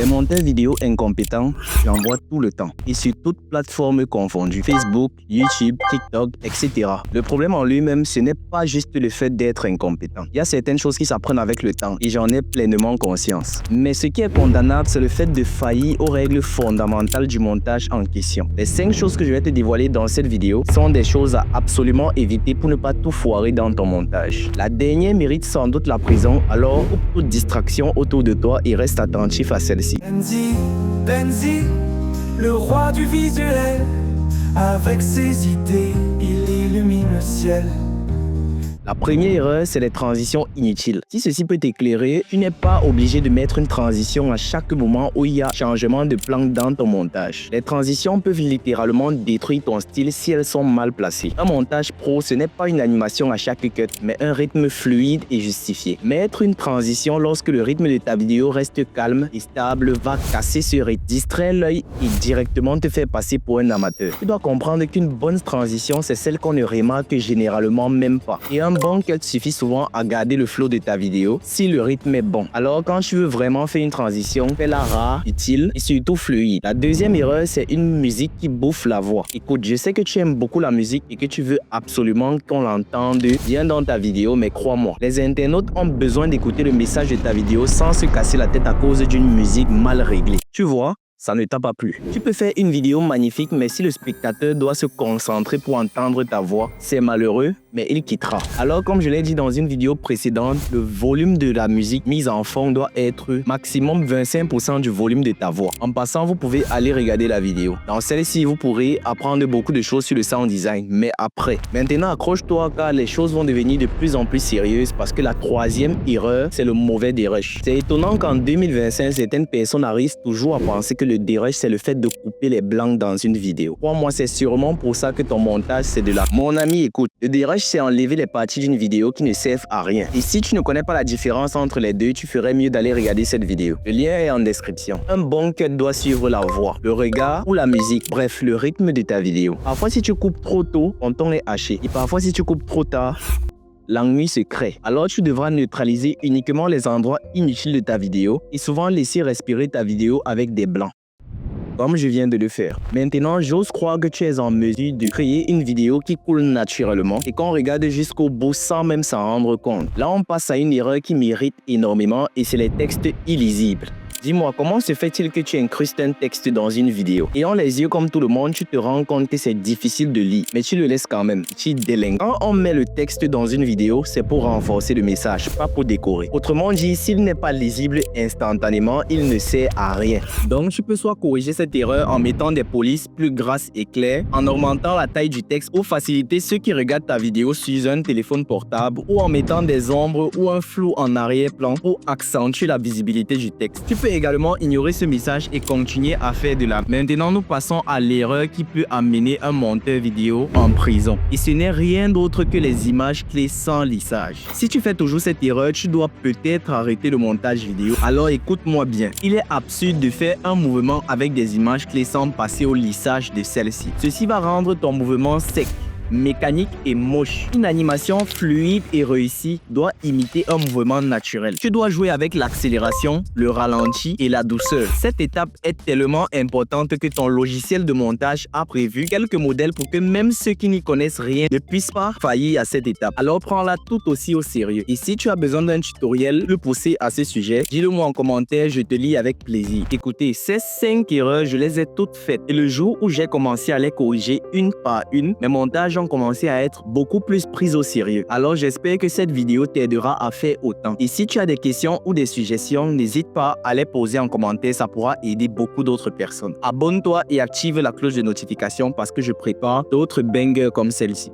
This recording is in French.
Des monteurs vidéo incompétents, j'en vois tout le temps. Et sur toutes plateformes confondues, Facebook, YouTube, TikTok, etc. Le problème en lui-même, ce n'est pas juste le fait d'être incompétent. Il y a certaines choses qui s'apprennent avec le temps et j'en ai pleinement conscience. Mais ce qui est condamnable, c'est le fait de faillir aux règles fondamentales du montage en question. Les 5 choses que je vais te dévoiler dans cette vidéo sont des choses à absolument éviter pour ne pas tout foirer dans ton montage. La dernière mérite sans doute la prison, alors coupe toute distraction autour de toi et reste attentif à celle-ci. Benzi, le roi du visuel, avec ses idées, il illumine le ciel. La première erreur, c'est les transitions inutiles. Si ceci peut t'éclairer, tu n'es pas obligé de mettre une transition à chaque moment où il y a changement de plan dans ton montage. Les transitions peuvent littéralement détruire ton style si elles sont mal placées. Un montage pro, ce n'est pas une animation à chaque cut, mais un rythme fluide et justifié. Mettre une transition lorsque le rythme de ta vidéo reste calme et stable va casser ce rythme, distraire l'œil et directement te faire passer pour un amateur. Tu dois comprendre qu'une bonne transition, c'est celle qu'on ne remarque généralement même pas. Et un bon cut suffit souvent à garder le flow de ta vidéo si le rythme est bon. Alors quand tu veux vraiment faire une transition, fais-la rare, utile et surtout fluide. La deuxième erreur, c'est une musique qui bouffe la voix. Écoute, je sais que tu aimes beaucoup la musique et que tu veux absolument qu'on l'entende bien dans ta vidéo, mais crois-moi, les internautes ont besoin d'écouter le message de ta vidéo sans se casser la tête à cause d'une musique mal réglée. Tu vois? Ça ne t'a pas plu. Tu peux faire une vidéo magnifique, mais si le spectateur doit se concentrer pour entendre ta voix, c'est malheureux, mais il quittera. Alors, comme je l'ai dit dans une vidéo précédente, le volume de la musique mise en fond doit être maximum 25% du volume de ta voix. En passant, vous pouvez aller regarder la vidéo. Dans celle-ci, vous pourrez apprendre beaucoup de choses sur le sound design, mais après. Maintenant, accroche-toi car les choses vont devenir de plus en plus sérieuses parce que la troisième erreur, c'est le mauvais dérush. C'est étonnant qu'en 2025, certaines personnes arrivent toujours à penser que le dérush, c'est le fait de couper les blancs dans une vidéo. Pour moi, c'est sûrement pour ça que ton montage, c'est de là. Mon ami, écoute, le dérush, c'est enlever les parties d'une vidéo qui ne servent à rien. Et si tu ne connais pas la différence entre les deux, tu ferais mieux d'aller regarder cette vidéo. Le lien est en description. Un bon cut doit suivre la voix, le regard ou la musique. Bref, le rythme de ta vidéo. Parfois, si tu coupes trop tôt, ton ton est haché. Et parfois, si tu coupes trop tard, l'ennui se crée. Alors tu devras neutraliser uniquement les endroits inutiles de ta vidéo et souvent laisser respirer ta vidéo avec des blancs, comme je viens de le faire. Maintenant, j'ose croire que tu es en mesure de créer une vidéo qui coule naturellement et qu'on regarde jusqu'au bout sans même s'en rendre compte. Là, on passe à une erreur qui m'irrite énormément et c'est les textes illisibles. Dis-moi, comment se fait-il que tu incrustes un texte dans une vidéo? Ayant les yeux comme tout le monde, tu te rends compte que c'est difficile de lire, mais tu le laisses quand même. Tu délingues. Quand on met le texte dans une vidéo, c'est pour renforcer le message, pas pour décorer. Autrement dit, s'il n'est pas lisible instantanément, il ne sert à rien. Donc, tu peux soit corriger cette erreur en mettant des polices plus grasses et claires, en augmentant la taille du texte ou faciliter ceux qui regardent ta vidéo sur un téléphone portable ou en mettant des ombres ou un flou en arrière-plan pour accentuer la visibilité du texte. Tu peux également ignorer ce message et continuer à faire de la. Maintenant, nous passons à l'erreur qui peut amener un monteur vidéo en prison. Et ce n'est rien d'autre que les images clés sans lissage. Si tu fais toujours cette erreur, tu dois peut-être arrêter le montage vidéo. Alors écoute-moi bien. Il est absurde de faire un mouvement avec des images clés sans passer au lissage de celle-ci. Ceci va rendre ton mouvement sec, mécanique et moche. Une animation fluide et réussie doit imiter un mouvement naturel. Tu dois jouer avec l'accélération, le ralenti et la douceur. Cette étape est tellement importante que ton logiciel de montage a prévu quelques modèles pour que même ceux qui n'y connaissent rien ne puissent pas faillir à cette étape. Alors prends-la tout aussi au sérieux. Et si tu as besoin d'un tutoriel plus poussé à ce sujet, dis-le moi en commentaire, je te lis avec plaisir. Écoutez, ces 5 erreurs, je les ai toutes faites. Et le jour où j'ai commencé à les corriger une par une, mes montages ont commencé à être beaucoup plus pris au sérieux. Alors j'espère que cette vidéo t'aidera à faire autant. Et si tu as des questions ou des suggestions, n'hésite pas à les poser en commentaire, ça pourra aider beaucoup d'autres personnes. Abonne-toi et active la cloche de notification parce que je prépare d'autres bangers comme celle-ci.